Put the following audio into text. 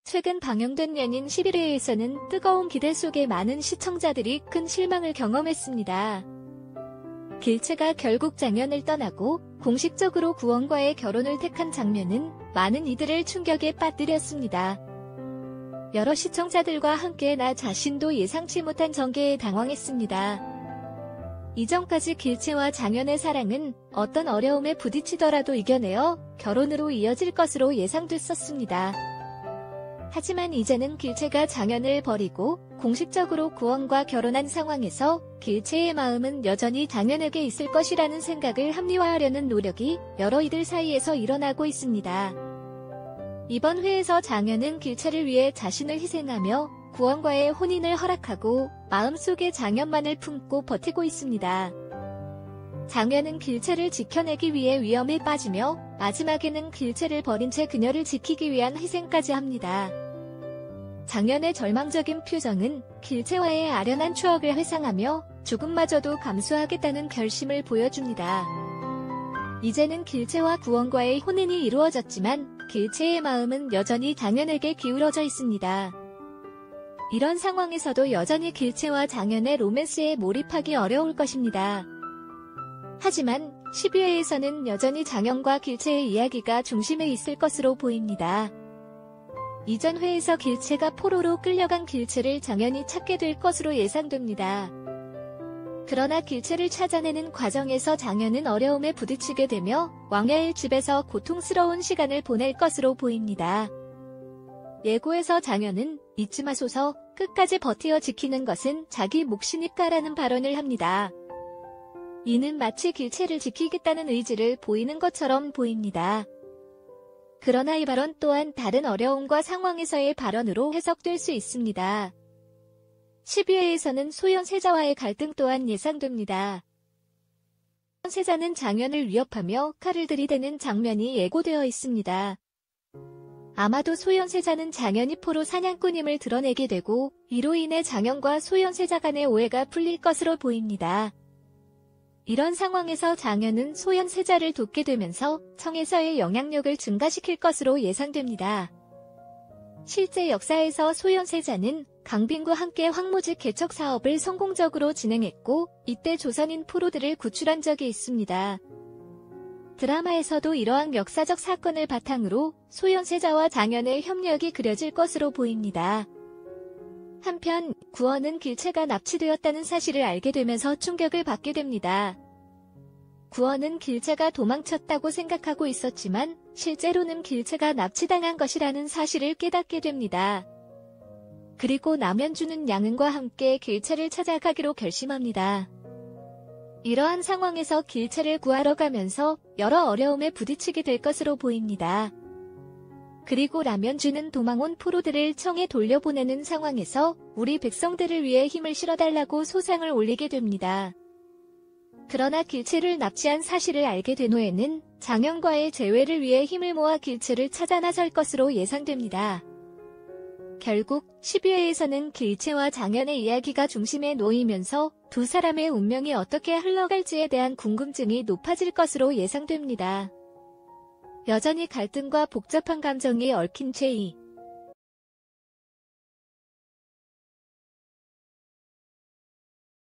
최근 방영된 연인 11회에서는 뜨거운 기대 속에 많은 시청자들이 큰 실망을 경험했습니다. 길채가 결국 장현을 떠나고 공식적으로 구원과의 결혼을 택한 장면은 많은 이들을 충격에 빠뜨렸습니다. 여러 시청자들과 함께 나 자신도 예상치 못한 전개에 당황했습니다. 이전까지 길채와 장현의 사랑은 어떤 어려움에 부딪히더라도 이겨내어 결혼으로 이어질 것으로 예상됐었습니다. 하지만 이제는 길채가 장현을 버리고 공식적으로 구원과 결혼한 상황에서 길채의 마음은 여전히 장현에게 있을 것이라는 생각을 합리화하려는 노력이 여러 이들 사이에서 일어나고 있습니다. 이번 회에서 장현은 길채를 위해 자신을 희생하며 구원과의 혼인을 허락하고 마음속에 장현만을 품고 버티고 있습니다. 장현은 길채를 지켜내기 위해 위험에 빠지며 마지막에는 길채를 버린 채 그녀를 지키기 위한 희생까지 합니다. 장현의 절망적인 표정은 길채와의 아련한 추억을 회상하며 조금마저도 감수하겠다는 결심을 보여줍니다. 이제는 길채와 구원과의 혼인이 이루어졌지만 길채의 마음은 여전히 장현에게 기울어져 있습니다. 이런 상황에서도 여전히 길채와 장현의 로맨스에 몰입하기 어려울 것입니다. 하지만 12회에서는 여전히 장현과 길채의 이야기가 중심에 있을 것으로 보입니다. 이전 회에서 길채가 포로로 끌려간 길채를 장현이 찾게 될 것으로 예상됩니다. 그러나 길채를 찾아내는 과정에서 장현은 어려움에 부딪히게 되며 왕야의 집에서 고통스러운 시간을 보낼 것으로 보입니다. 예고에서 장현은 잊지 마소서, 끝까지 버티어 지키는 것은 자기 몫이니까라는 발언을 합니다. 이는 마치 길채를 지키겠다는 의지를 보이는 것처럼 보입니다. 그러나 이 발언 또한 다른 어려움과 상황에서의 발언으로 해석될 수 있습니다. 12회에서는 소현세자와의 갈등 또한 예상됩니다. 세자는 장현을 위협하며 칼을 들이대는 장면이 예고되어 있습니다. 아마도 소현세자는 장현이 포로 사냥꾼임을 드러내게 되고 이로 인해 장현과 소현세자 간의 오해가 풀릴 것으로 보입니다. 이런 상황에서 장현은 소현세자를 돕게 되면서 청에서의 영향력을 증가시킬 것으로 예상됩니다. 실제 역사에서 소현세자는 강빈과 함께 황무지 개척 사업을 성공적으로 진행했고 이때 조선인 포로들을 구출한 적이 있습니다. 드라마에서도 이러한 역사적 사건을 바탕으로 소현세자와 장현의 협력이 그려질 것으로 보입니다. 한편 구원은 길채가 납치되었다는 사실을 알게 되면서 충격을 받게 됩니다. 구원은 길채가 도망쳤다고 생각하고 있었지만 실제로는 길채가 납치당한 것이라는 사실을 깨닫게 됩니다. 그리고 남현주는 양은과 함께 길채를 찾아가기로 결심합니다. 이러한 상황에서 길채를 구하러 가면서 여러 어려움에 부딪히게 될 것으로 보입니다. 그리고 남현주는 도망온 포로들을 청에 돌려보내는 상황에서 우리 백성들을 위해 힘을 실어달라고 소상을 올리게 됩니다. 그러나 길채를 납치한 사실을 알게 된 후에는 장현과의 재회를 위해 힘을 모아 길채를 찾아 나설 것으로 예상됩니다. 결국 12회에서는 길채와 장현의 이야기가 중심에 놓이면서 두 사람의 운명이 어떻게 흘러갈지에 대한 궁금증이 높아질 것으로 예상됩니다. 여전히 갈등과 복잡한 감정이 얽힌 최희